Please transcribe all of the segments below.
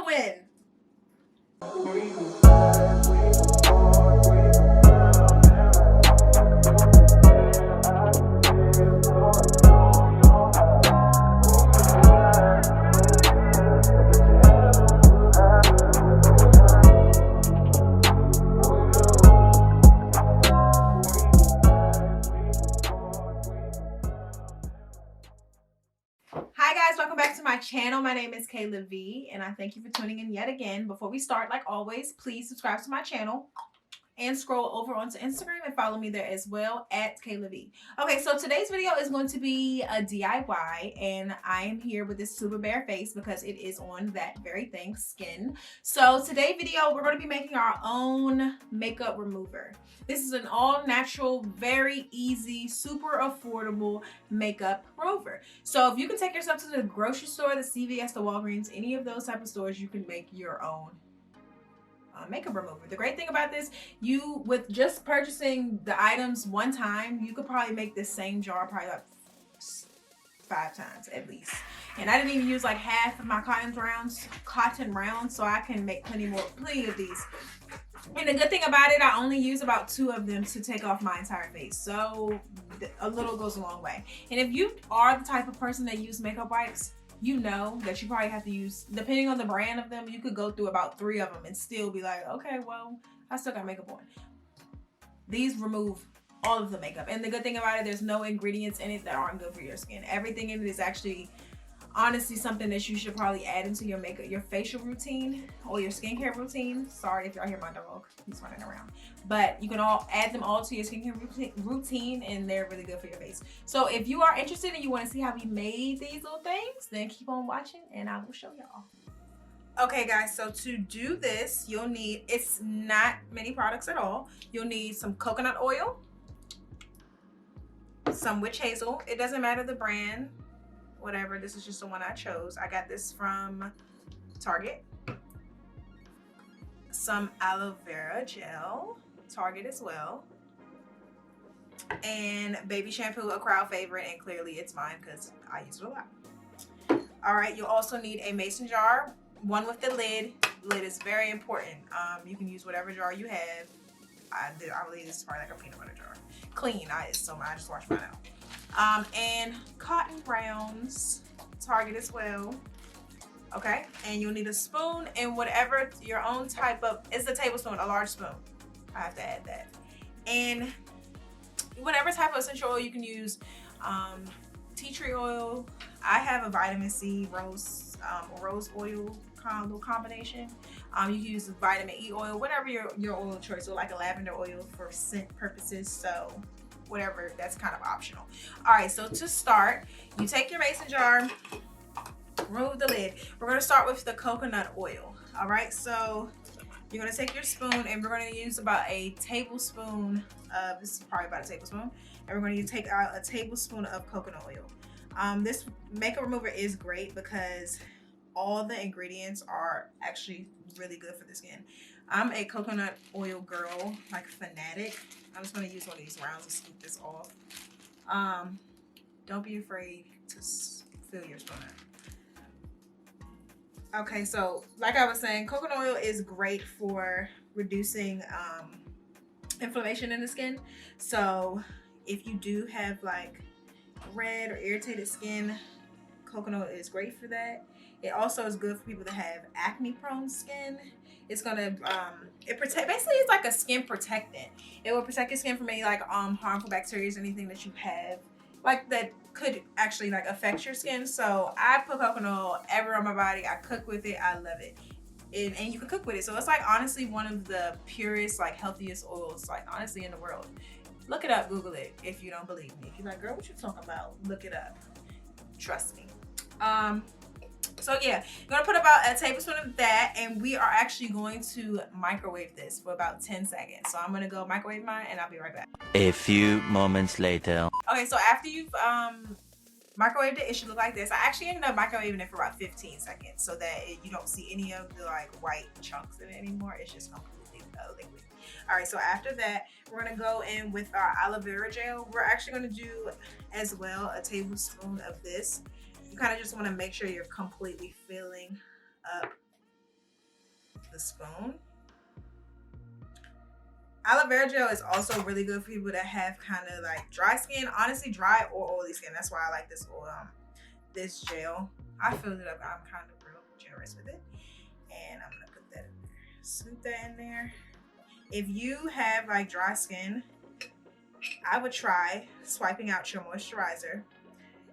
win. Hi guys, welcome back to my channel. My name is Kayla V and I thank you for tuning in yet again. Before we start, like always, please subscribe to my channel and scroll over onto Instagram and follow me there as well at Kayla V. Okay, so today's video is going to be a DIY and I am here with this super bare face because it is on that very thing, skin. So today's video, we're going to be making our own makeup remover. This is an all natural, very easy, super affordable makeup remover. So if you can take yourself to the grocery store, the CVS, the Walgreens, any of those type of stores, you can make your own makeup remover. The great thing about this, you with just purchasing the items one time, you could probably make this same jar probably like 5 times at least. And I didn't even use like half of my cotton rounds, so I can make plenty of these. And the good thing about it, I only use about 2 of them to take off my entire face, so a little goes a long way. And if you are the type of person that use makeup wipes, you know that you probably have to use, depending on the brand of them, you could go through about 3 of them and still be like, okay, well, I still got makeup on. These remove all of the makeup. And the good thing about it, there's no ingredients in it that aren't good for your skin. Everything in it is actually, honestly, something that you should probably add into your makeup, your facial routine or your skincare routine. Sorry if y'all hear my dog, he's running around. But you can all add them all to your skincare routine and they're really good for your face. So if you are interested and you want to see how we made these little things, then keep on watching and I will show y'all. Okay guys, so to do this, you'll need, it's not many products at all. You'll need some coconut oil, some witch hazel. It doesn't matter the brand, whatever. This is just the one I chose. I got this from Target. Some aloe vera gel, Target as well. And baby shampoo, a crowd favorite, and clearly it's mine because I use it a lot. All right, you'll also need a mason jar, one with the lid. Lid is very important. You can use whatever jar you have. I believe this is probably like a peanut butter jar. Clean, I just washed mine out. And cotton rounds, Target as well. Okay, and you'll need a spoon and whatever your own type of, it's a tablespoon, a large spoon. I have to add that. And whatever type of essential oil you can use, tea tree oil. I have a vitamin C rose oil little combination. You can use the vitamin E oil, whatever your oil of choice, or like a lavender oil for scent purposes. So whatever, that's kind of optional. All right, so to start, you take your mason jar, remove the lid. We're going to start with the coconut oil. All right, so you're going to take your spoon and we're going to use about a tablespoon of, this is probably about a tablespoon, and we're going to take out a tablespoon of coconut oil. This makeup remover is great because all the ingredients are actually really good for the skin. I'm a coconut oil girl, like fanatic. I'm just going to use one of these rounds to scoop this off. Don't be afraid to fill your spoon up. Okay, so like I was saying, coconut oil is great for reducing inflammation in the skin. So if you do have like red or irritated skin, coconut oil is great for that. It also is good for people that have acne prone skin. It's gonna basically it's like a skin protectant. It will protect your skin from any like harmful bacteria, anything that you have like that could actually like affect your skin. So I put coconut oil everywhere on my body. I cook with it. I love it. And you can cook with it. So it's like honestly one of the purest, like healthiest oils like honestly in the world. Look it up, Google it if you don't believe me. If you're like, girl, what you talking about? Look it up. Trust me. So yeah, I'm gonna put about a tablespoon of that, and we are actually going to microwave this for about 10 seconds. So I'm gonna go microwave mine and I'll be right back. A few moments later. Okay, so after you've microwaved it, it should look like this. I actually ended up microwaving it for about 15 seconds so that you don't see any of the like white chunks in it anymore. It's just completely liquid. All right, so after that, we're gonna go in with our aloe vera gel. We're actually gonna do as well a tablespoon of this. You kind of just want to make sure you're completely filling up the spoon. Aloe vera gel is also really good for people that have kind of like dry skin. Honestly, dry or oily skin. That's why I like this this gel. I filled it up. I'm kind of real generous with it. And I'm going to put that in there. Scoop that in there. If you have like dry skin, I would try swiping out your moisturizer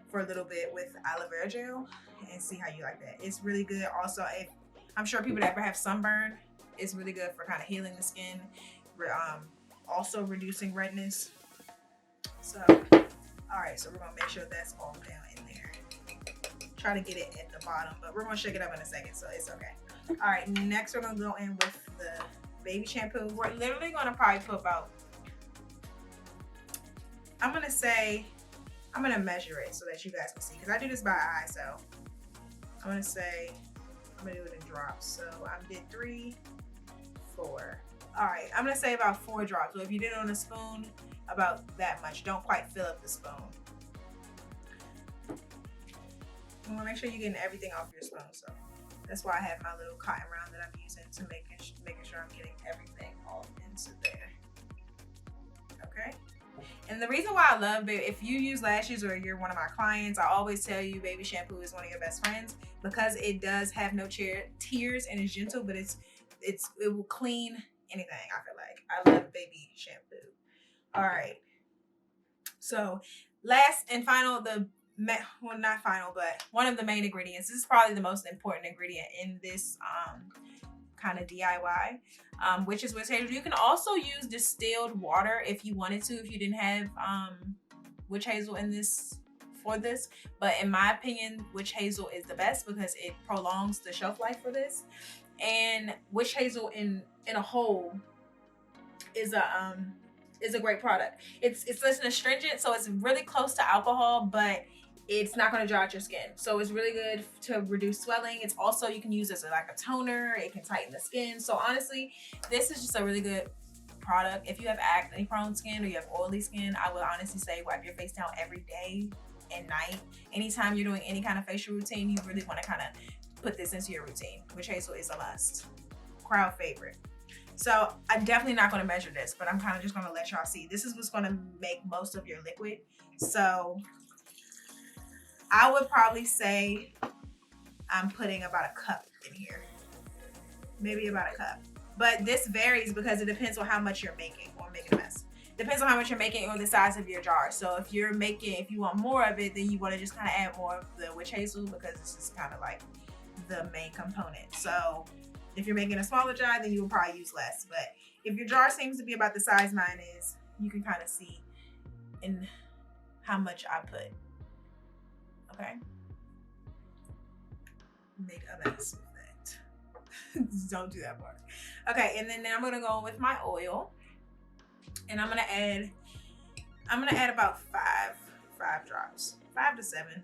for a little bit with aloe vera gel and see how you like that. It's really good. Also, if I'm sure people that ever have sunburn, it's really good for kind of healing the skin. Also reducing redness. So, all right, so we're gonna make sure that's all down in there. Try to get it at the bottom, but we're gonna shake it up in a second, so it's okay. All right, next we're gonna go in with the baby shampoo. We're literally gonna probably put about, I'm gonna measure it so that you guys can see, because I do this by eye, so I'm gonna do it in drops. So I did 3, 4. All right, I'm gonna say about 4 drops. So if you did it on a spoon, about that much. Don't quite fill up the spoon. You wanna make sure you're getting everything off your spoon. So that's why I have my little cotton round that I'm using to making sure I'm getting everything all into there. Okay. And the reason why I love baby, if you use lashes or you're one of my clients, I always tell you baby shampoo is one of your best friends because it does have no tears and it's gentle, but it will clean anything. I feel like I love baby shampoo. All right. So last and final, well, not final, but one of the main ingredients. This is probably the most important ingredient in this kind of DIY, which is witch hazel. You can also use distilled water if you wanted to, if you didn't have witch hazel in this for this. But in my opinion, witch hazel is the best because it prolongs the shelf life for this. And witch hazel in a whole is a great product. It's less than astringent, so it's really close to alcohol, but it's not going to dry out your skin. So it's really good to reduce swelling. It's also, you can use this as like a toner. It can tighten the skin. So honestly, this is just a really good product. If you have acne prone skin or you have oily skin, I would honestly say wipe your face down every day and night. Anytime you're doing any kind of facial routine, you really want to kind of put this into your routine. Witch hazel is a must. Crowd favorite. So I'm definitely not going to measure this, but I'm kind of just going to let y'all see. This is what's going to make most of your liquid. So I would probably say I'm putting about a cup in here. Maybe about a cup. But this varies because it depends on how much you're making or making a mess. Depends on how much you're making or the size of your jar. So if you want more of it, then you want to just kind of add more of the witch hazel because this is kind of like the main component. So if you're making a smaller jar, then you will probably use less. But if your jar seems to be about the size mine is, you can kind of see in how much I put. Okay. Make a mess with that. Don't do that part. Okay, and then I'm gonna go with my oil, and I'm gonna add about five drops, 5 to 7.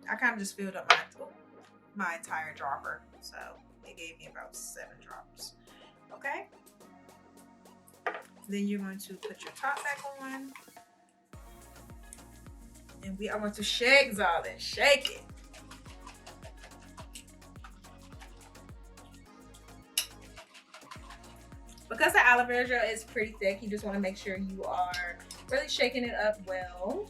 I kind of just filled up my entire dropper, so it gave me about 7 drops. Okay. Then you're going to put your top back on. And we are going to shake Zalden. Shake it. Because the aloe vera gel is pretty thick, you just want to make sure you are really shaking it up well.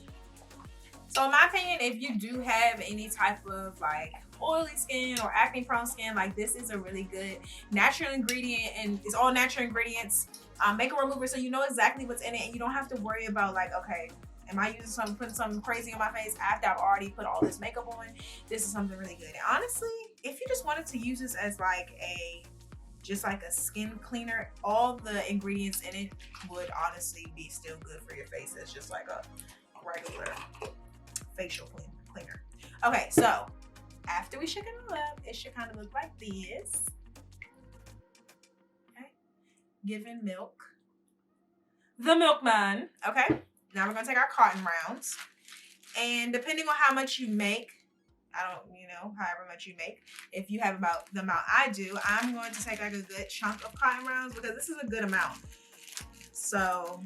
So in my opinion, if you do have any type of like oily skin or acne prone skin, like this is a really good natural ingredient, and it's all natural ingredients. Makeup remover, so you know exactly what's in it, and you don't have to worry about like, okay, am I using something, putting something crazy on my face after I've already put all this makeup on? This is something really good. And honestly, if you just wanted to use this as like just like a skin cleaner, all the ingredients in it would honestly be still good for your face. It's just like a regular facial cleaner. Okay, so after we shake it all up, it should kind of look like this. Giving milk. The milkman. Okay. Now we're going to take our cotton rounds. And depending on how much you make, however much you make, if you have about the amount I do, I'm going to take like a good chunk of cotton rounds because this is a good amount. So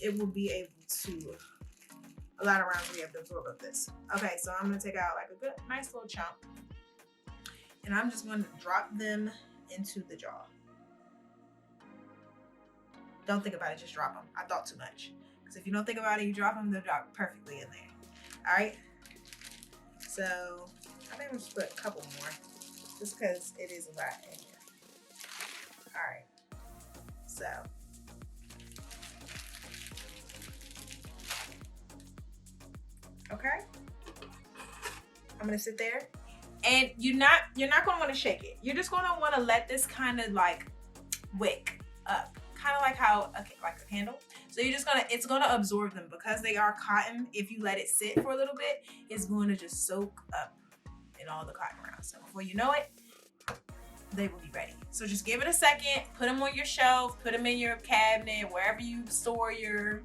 it will be able to a lot of rounds we have to absorb of this. Okay, so I'm gonna take out like a good, nice little chunk, and I'm just gonna drop them into the jar. Don't think about it, just drop them. I thought too much. Because if you don't think about it, you drop them, they'll drop perfectly in there. All right. So I think I'm just put a couple more, just because it is a lot in here. All right. So. Okay. I'm gonna sit there, and you're not gonna want to shake it. You're just gonna want to let this kind of like wick up, kind of like how like a candle. So you're just gonna, it's gonna absorb them because they are cotton. If you let it sit for a little bit, it's going to just soak up in all the cotton rounds. So before you know it, they will be ready. So just give it a second, put them on your shelf, put them in your cabinet, wherever you store your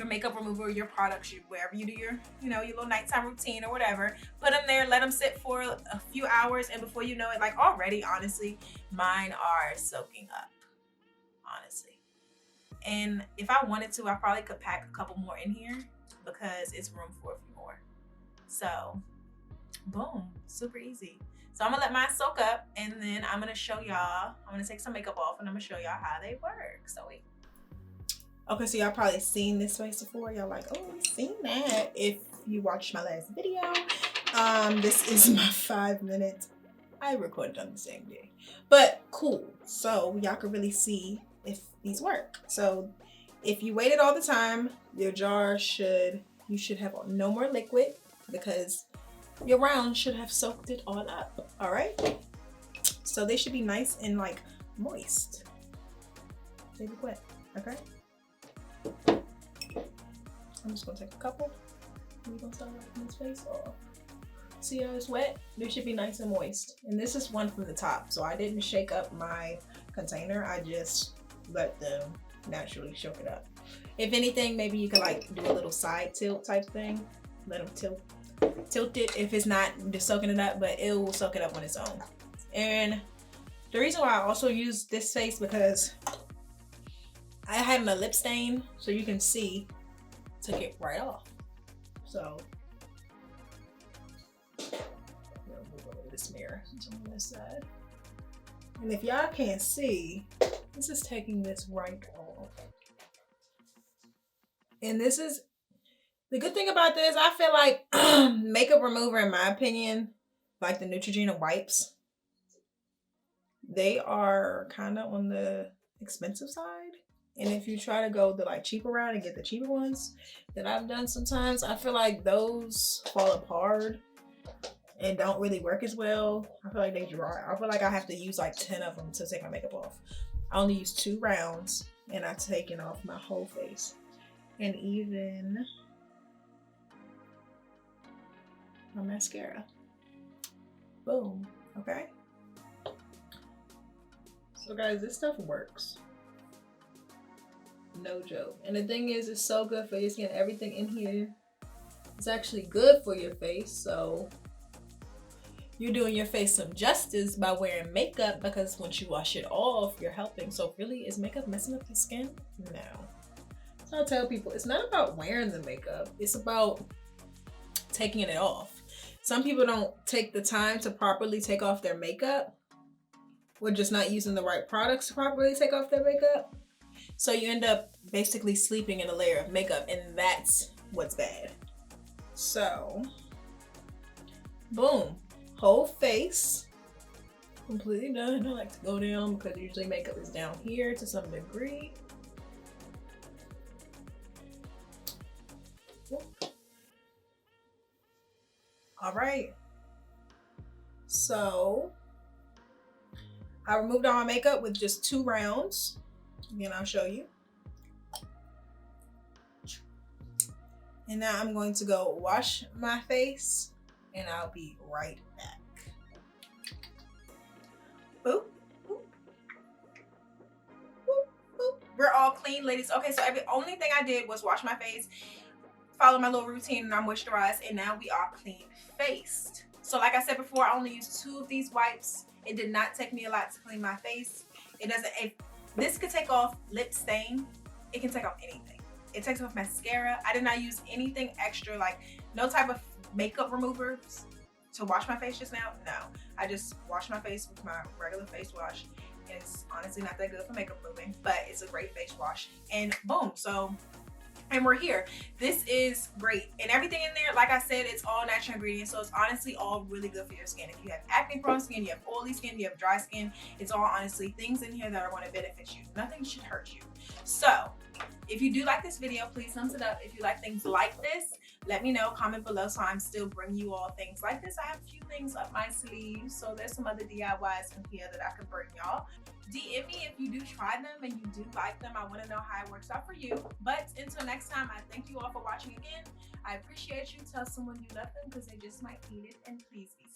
makeup remover, your products, wherever you do your, your little nighttime routine or whatever. Put them there, let them sit for a few hours, and before you know it, like already, honestly, mine are soaking up, honestly. And if I wanted to, I probably could pack a couple more in here because it's room for a few more. So, boom, super easy. So I'm gonna let mine soak up, and then I'm gonna show y'all, I'm gonna take some makeup off, and I'm gonna show y'all how they work. So wait. Okay, so y'all probably seen this face before. Y'all like, oh, we've seen that if you watched my last video. This is my 5 minutes. I recorded on the same day. But cool. So y'all can really see if these work. So if you waited all the time, your jar you should have no more liquid because your round should have soaked it all up. All right. So they should be nice and like moist. Maybe wet. Okay. I'm just gonna take a couple. We're gonna start wiping this face off. See how it's wet? They should be nice and moist. And this is one from the top, so I didn't shake up my container. I just let them naturally soak it up. If anything, maybe you could like do a little side tilt type thing. Let them tilt it if it's not just soaking it up, but it will soak it up on its own. And the reason why I also use this face because I had my lip stain, so you can see, took it right off. So, I'm gonna move over this mirror since I'm on this side. And if y'all can't see, this is taking this right off. And this is, the good thing about this, I feel like makeup remover, in my opinion, like the Neutrogena wipes, they are kind of on the expensive side. And if you try to go the like cheaper route and get the cheaper ones that I've done sometimes, I feel like those fall apart and don't really work as well. I feel like they dry. I feel like I have to use like 10 of them to take my makeup off. I only use 2 rounds and I've taken off my whole face. And even my mascara. Boom. Okay. So guys, this stuff works. No joke. And the thing is, it's so good for your skin. Everything in here is actually good for your face. So you're doing your face some justice by wearing makeup, because once you wash it off, you're helping. So really, is makeup messing up your skin? No. So I tell people, it's not about wearing the makeup. It's about taking it off. Some people don't take the time to properly take off their makeup. We're just not using the right products to properly take off their makeup. So you end up basically sleeping in a layer of makeup, and that's what's bad. So, boom, whole face, completely done. I like to go down because usually makeup is down here to some degree. All right. So, I removed all my makeup with just 2 rounds. Again, I'll show you. And now I'm going to go wash my face, and I'll be right back. Boop, boop, boop, boop. We're all clean, ladies. Okay, so only thing I did was wash my face, follow my little routine, and I moisturized, and now we are clean faced. So like I said before, I only used 2 of these wipes. It did not take me a lot to clean my face. It doesn't. This could take off lip stain. It can take off anything. It takes off mascara. I did not use anything extra, like no type of makeup removers to wash my face just now. No, I just washed my face with my regular face wash. It's honestly not that good for makeup removing, but it's a great face wash. And boom, so, and we're here. This is great. And everything in there, like I said, it's all natural ingredients. So it's honestly all really good for your skin. If you have acne prone skin, you have oily skin, you have dry skin, it's all honestly things in here that are going to benefit you. Nothing should hurt you. So if you do like this video, please thumbs it up. If you like things like this, let me know, comment below, so I'm still bringing you all things like this. I have a few things up my sleeve, so there's some other DIYs in here that I can bring y'all. DM me if you do try them and you do like them. I want to know how it works out for you. But until next time, I thank you all for watching again. I appreciate you. Tell someone you love them because they just might need it, and please be